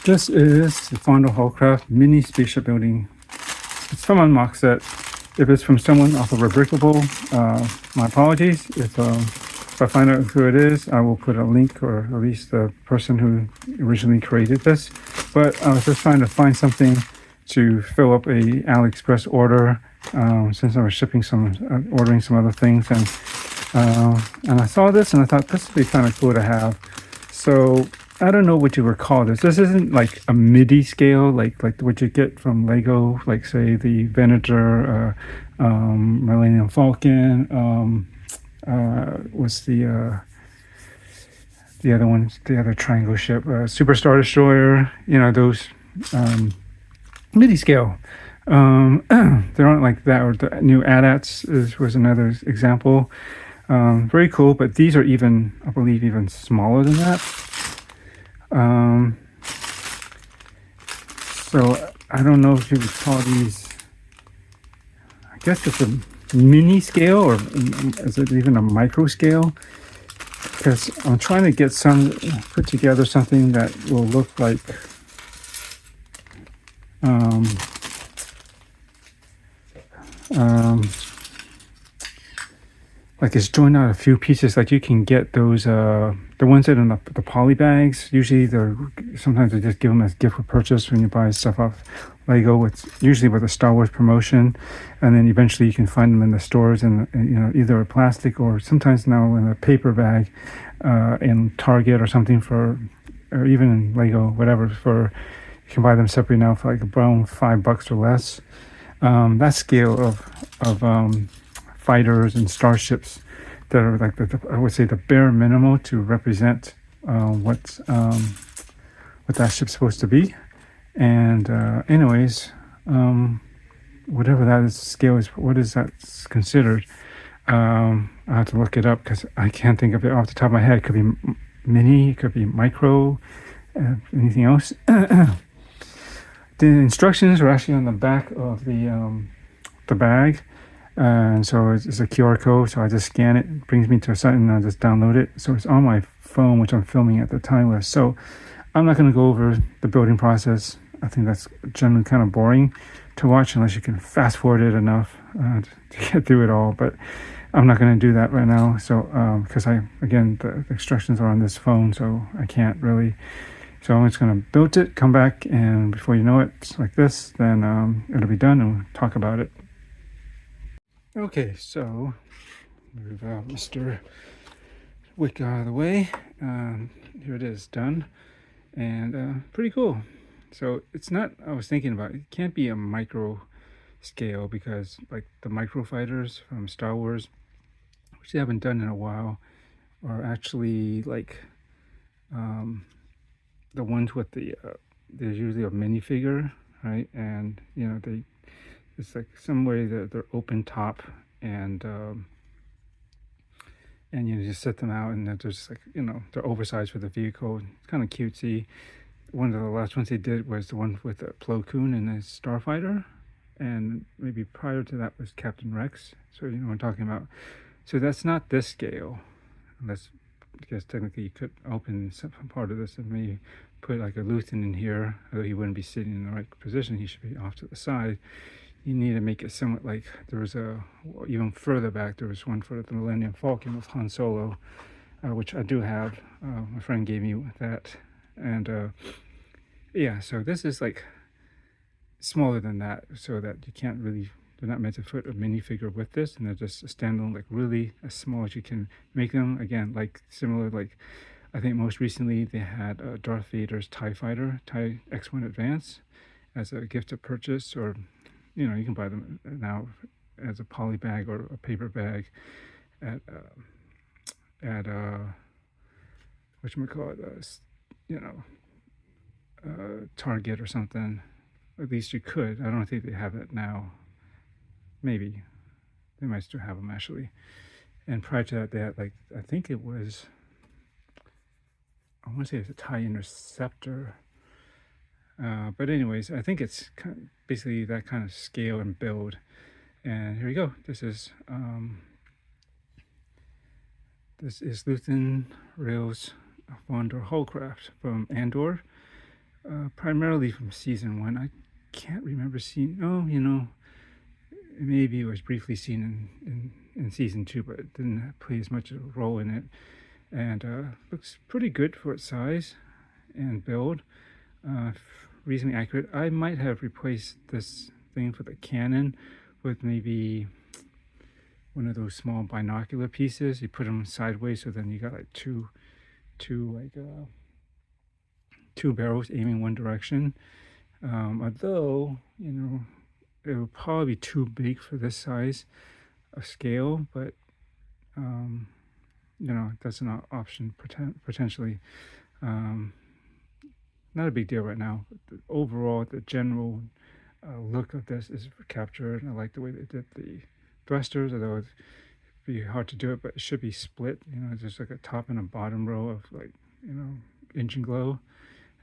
This is the Fondor Haulcraft mini spaceship building. It's from a MOC set. If it's from someone off of Rebrickable, my apologies. If I find out who it is, I will put a link, or at least the person who originally created this. But I was just trying to find something to fill up a AliExpress order, since I was ordering some other things, and I saw this and I thought this would be kind of cool to have. So I don't know what you would call this. This isn't like a MIDI scale, like what you get from Lego, like say the Venator, Millennium Falcon. What's the other one? The other triangle ship, Superstar Destroyer. You know, those MIDI scale. They aren't like that. Or the new AT-ATs was another example. Very cool, but these are even, I believe, even smaller than that. So I don't know if you would call these, I guess it's a mini scale, or is it even a micro scale? Because I'm trying to put together something that will look like it's joined out a few pieces. Like you can get those the ones that are in the poly bags. Usually sometimes they just give them as gift for purchase when you buy stuff off Lego. It's usually with a Star Wars promotion, and then eventually you can find them in the stores in either a plastic or sometimes now in a paper bag in Target or something, or even in Lego, whatever. You can buy them separately now for like around $5 or less. That scale of fighters and starships that are like I would say the bare minimum to represent what that ship's supposed to be. And anyways, whatever that scale is, what is that considered? I have to look it up because I can't think of it off the top of my head. It could be mini, it could be micro, anything else. The instructions are actually on the back of the bag. And so it's a QR code, so I just scan it brings me to a site, and I just download it. So it's on my phone, which I'm filming at the time with. So I'm not going to go over the building process. I think that's generally kind of boring to watch unless you can fast forward it enough to get through it all. But I'm not going to do that right now. So because the instructions are on this phone, so I can't really. So I'm just going to build it, come back, and before you know it, it's like this, then it'll be done, and we'll talk about it. Okay, so move Mr. Wick out of the way. Here it is, done, and pretty cool. So it's not, I was thinking about it can't be a micro scale, because like the micro fighters from Star Wars, which they haven't done in a while, are actually like the ones with there's usually a minifigure, right? And it's like some way that they're open top, and you just set them out, and they're just like, they're oversized for the vehicle. It's kind of cutesy. One of the last ones they did was the one with the Plo Koon and the Starfighter, and maybe prior to that was Captain Rex. So what I'm talking about. So that's not this scale, unless, I guess technically you could open some part of this and maybe put like a Luthen in here, although he wouldn't be sitting in the right position. He should be off to the side. You need to make it somewhat like, there was even further back, there was one for the Millennium Falcon with Han Solo, which I do have. My friend gave me that. And yeah, so this is like smaller than that, so that you can't really, they're not meant to put a minifigure with this, and they're just a standalone, like really as small as you can make them. Again, like similar, like I think most recently they had Darth Vader's TIE Fighter, TIE X1 Advance, as a gift to purchase, or you can buy them now as a poly bag or a paper bag at whatchamacallit, Target or something. At least you could. I don't think they have it now. Maybe they might still have them actually. And prior to that, they had, like, I think it was, I want to say it's a TIE Interceptor. But anyways, I think it's basically that kind of scale and build. And here we go. This is Luthen Rael's Fondor Haulcraft from Andor. primarily from season 1. I can't remember seeing. Oh, maybe it was briefly seen in season 2, but it didn't play as much of a role in it. And looks pretty good for its size and build. Reasonably accurate. I might have replaced this thing for the Canon with maybe one of those small binocular pieces. You put them sideways, so then you got like two barrels aiming one direction. Although it would probably be too big for this size of scale, but that's an option potentially. Not a big deal right now. But overall, the general look of this is captured. I like the way they did the thrusters, although it'd be hard to do it, but it should be split. There's like a top and a bottom row of engine glow.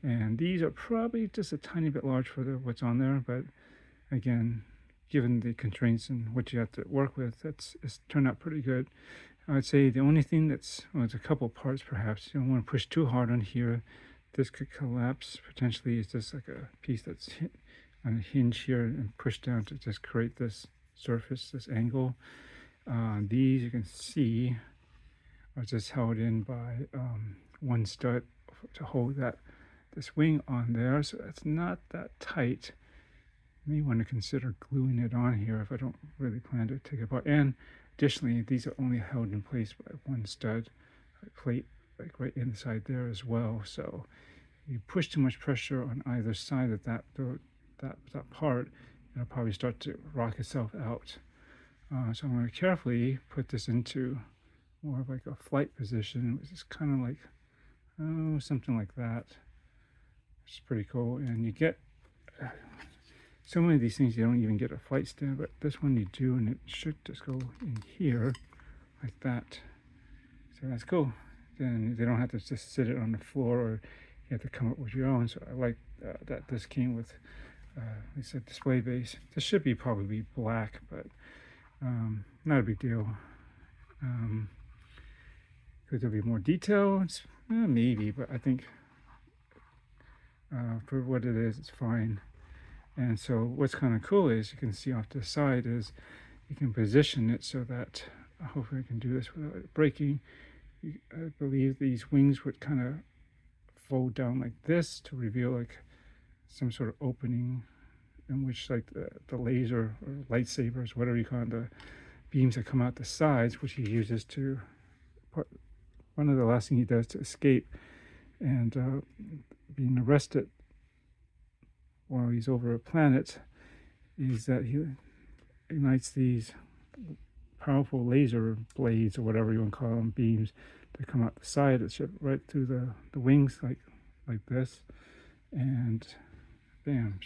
And these are probably just a tiny bit large for what's on there, but again, given the constraints and what you have to work with, it's turned out pretty good. I would say the only thing it's a couple parts perhaps. You don't want to push too hard on here. This could collapse potentially. It's just like a piece that's on a hinge here and pushed down to just create this surface, this angle. These you can see are just held in by one stud to hold this wing on there, so it's not that tight. You may want to consider gluing it on here if I don't really plan to take it apart. And additionally, these are only held in place by one stud plate, like right inside there as well. So if you push too much pressure on either side of that part, it'll probably start to rock itself out. So I'm going to carefully put this into more of like a flight position, which is kind of like something like that. It's pretty cool. And you get so many of these things you don't even get a flight stand, but this one you do, and it should just go in here like that. So that's cool. Then they don't have to just sit it on the floor, or you have to come up with your own. So I like that this came with at least a display base. This should be probably black, but not a big deal. Could there be more details? Maybe, but I think for what it is, it's fine. And so what's kind of cool is you can see off to the side is you can position it so that hopefully I can do this without it breaking. I believe these wings would kind of fold down like this to reveal like some sort of opening in which like the laser or lightsabers, whatever you call it, the beams that come out the sides, which he uses to one of the last thing he does to escape and being arrested while he's over a planet is that he ignites these powerful laser blades, or whatever you want to call them, beams that come out the side that ship right through the wings like this, and bam.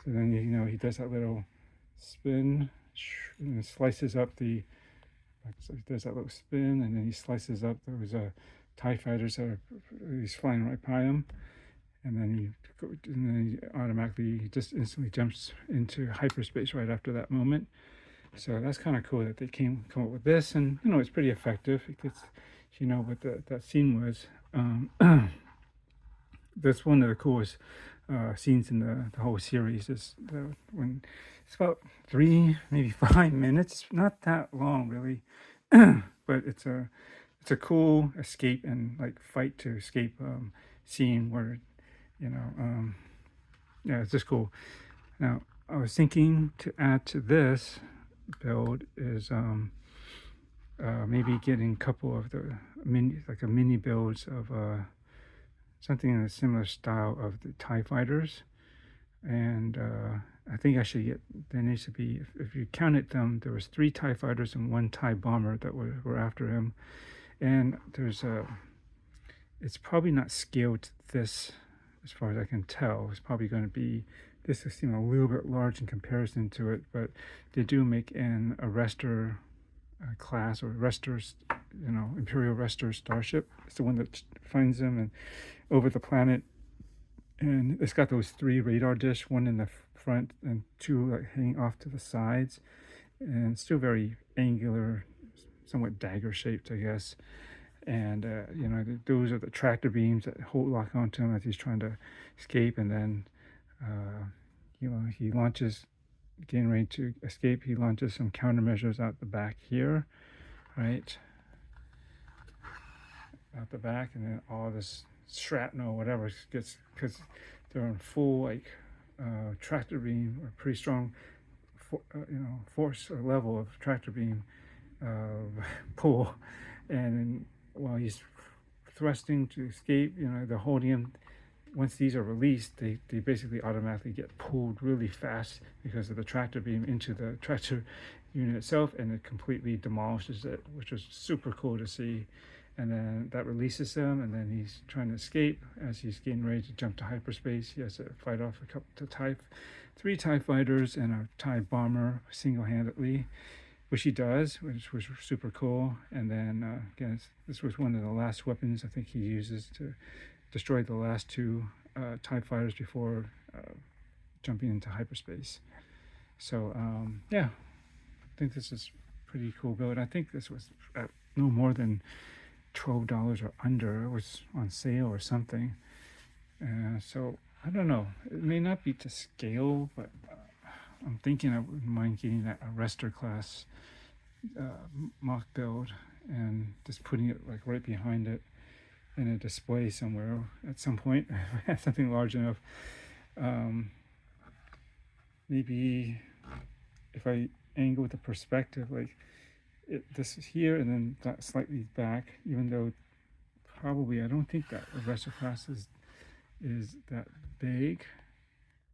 So then he does that little spin and slices up so he does that little spin, and then he slices up those TIE fighters that he's flying right by him. And then he automatically just instantly jumps into hyperspace right after that moment. So that's kind of cool that they come up with this, and it's pretty effective because what that scene was. That's one of the coolest scenes in the whole series. Is when it's about 3, maybe 5 minutes. It's not that long really, but it's a cool escape and like fight to escape scene where. Yeah, it's just cool. Now, I was thinking to add to this build is maybe getting a couple of the mini builds of something in a similar style of the TIE fighters. And I think I should get, there needs to be, if you counted them, there was 3 TIE fighters and 1 TIE bomber that were after him. And there's it's probably not scaled to this. As far as I can tell, it's probably going to be, this is a little bit large in comparison to it, but they do make an Arrestor class, or Arrestor, Imperial Arrestor starship. It's the one that finds them and over the planet, and it's got those 3 radar dishes, 1 in the front and 2 like hanging off to the sides, and still very angular, somewhat dagger shaped, I guess. And those are the tractor beams that hold lock onto him as he's trying to escape. And then he launches, getting ready to escape. He launches some countermeasures out the back here, right? Out the back, and then all this shrapnel, whatever, gets, because they're on full tractor beam, or pretty strong, force or level of tractor beam pull, and while he's thrusting to escape, they're holding him. Once these are released, they basically automatically get pulled really fast because of the tractor beam into the tractor unit itself, and it completely demolishes it, which was super cool to see. And then that releases him, and then he's trying to escape. As he's getting ready to jump to hyperspace, he has to fight off three TIE fighters and a TIE bomber single-handedly, which he does, which was super cool. And then again, this was one of the last weapons I think he uses to destroy the last two TIE fighters before jumping into hyperspace. So yeah, I think this is pretty cool build. I think this was no more than $12 or under. It was on sale or something. So I don't know. It may not be to scale, but I'm thinking I wouldn't mind getting that arrestor class MOC build and just putting it like right behind it in a display somewhere at some point. Something large enough. Maybe if I angle the perspective, like this is here and then that slightly back, even though probably I don't think that arrestor class is that big,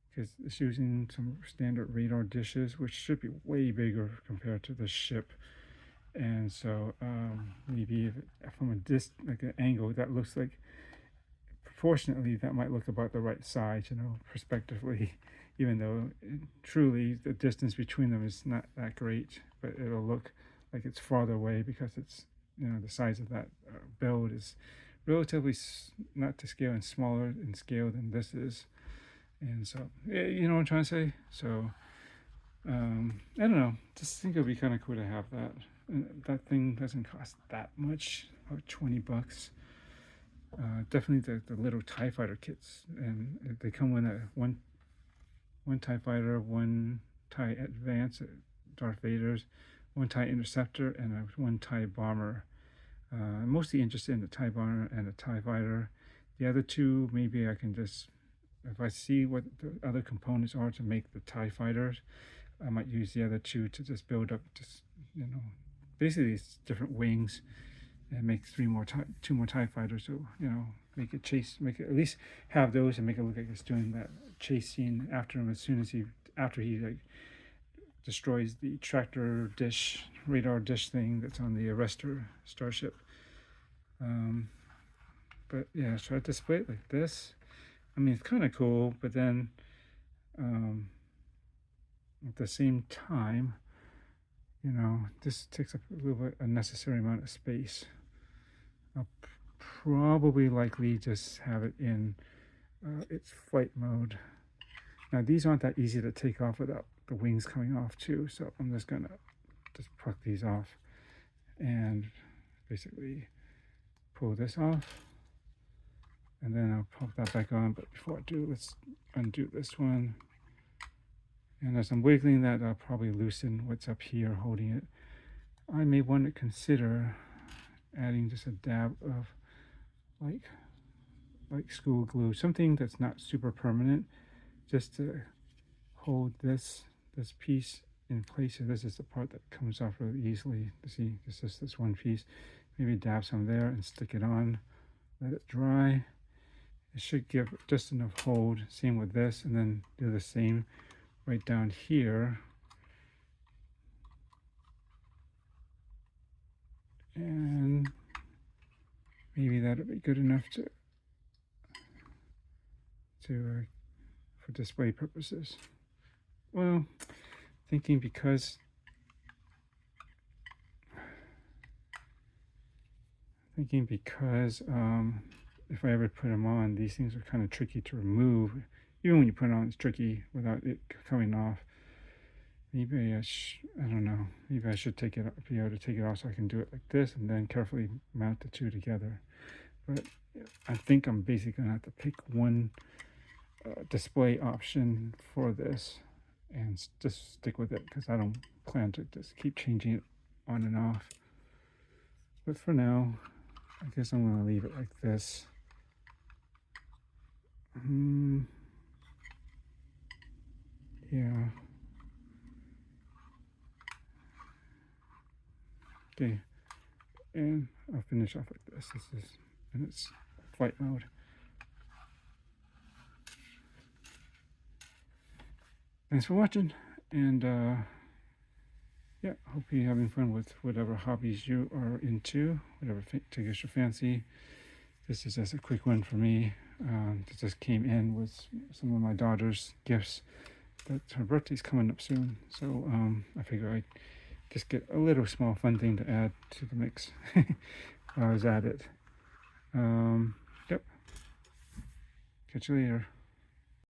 because it's using some standard radar dishes, which should be way bigger compared to the ship. And so maybe from a like an angle that looks like, proportionately, that might look about the right size, prospectively, even though truly the distance between them is not that great, but it'll look like it's farther away because it's, the size of that build is relatively not to scale and smaller in scale than this is. And so, you know what I'm trying to say? So, I don't know. Just think it would be kind of cool to have that. And that thing doesn't cost that much, about $20. Definitely the little TIE fighter kits, and they come with one TIE fighter, one TIE Advance, Darth Vader's, one TIE Interceptor, and one TIE Bomber. I'm mostly interested in the TIE Bomber and the TIE Fighter. The other two, maybe I can just, if I see what the other components are to make the TIE Fighters, I might use the other two to just build up, basically it's different wings, and make two more TIE Fighters. So, make it at least have those and make it look like it's doing that chase scene after him after he like destroys the radar dish thing that's on the arrestor starship. But yeah, try to display it like this. I mean, it's kind of cool, but then at the same time, this takes up a little bit unnecessary amount of space. I'll probably likely just have it in its flight mode. Now, these aren't that easy to take off without the wings coming off too, so I'm just gonna pluck these off and basically pull this off, and then I'll pop that back on. But before I do, let's undo this one. And as I'm wiggling that, I'll probably loosen what's up here holding it. I may want to consider adding just a dab of like school glue, something that's not super permanent, just to hold this piece in place. So this is the part that comes off really easily. See, this one piece. Maybe dab some there and stick it on. Let it dry. It should give just enough hold. Same with this, and then do the same right down here. And maybe that'll be good enough for display purposes. Well, thinking because if I ever put them on, these things are kind of tricky to remove. Even when you put it on, it's tricky without it coming off. Maybe I don't know. Maybe I should be able to take it off so I can do it like this and then carefully mount the two together. But I think I'm basically going to have to pick one display option for this and just stick with it because I don't plan to just keep changing it on and off. But for now, I guess I'm going to leave it like this. Yeah. Okay, and I'll finish off like this. This is in its flight mode. Thanks for watching, and yeah, hope you're having fun with whatever hobbies you are into, whatever tickles your fancy. This is just a quick one for me. It just came in with some of my daughter's gifts. But her birthday's coming up soon, so I figure I'd just get a little small fun thing to add to the mix while I was at it. Yep. Catch you later.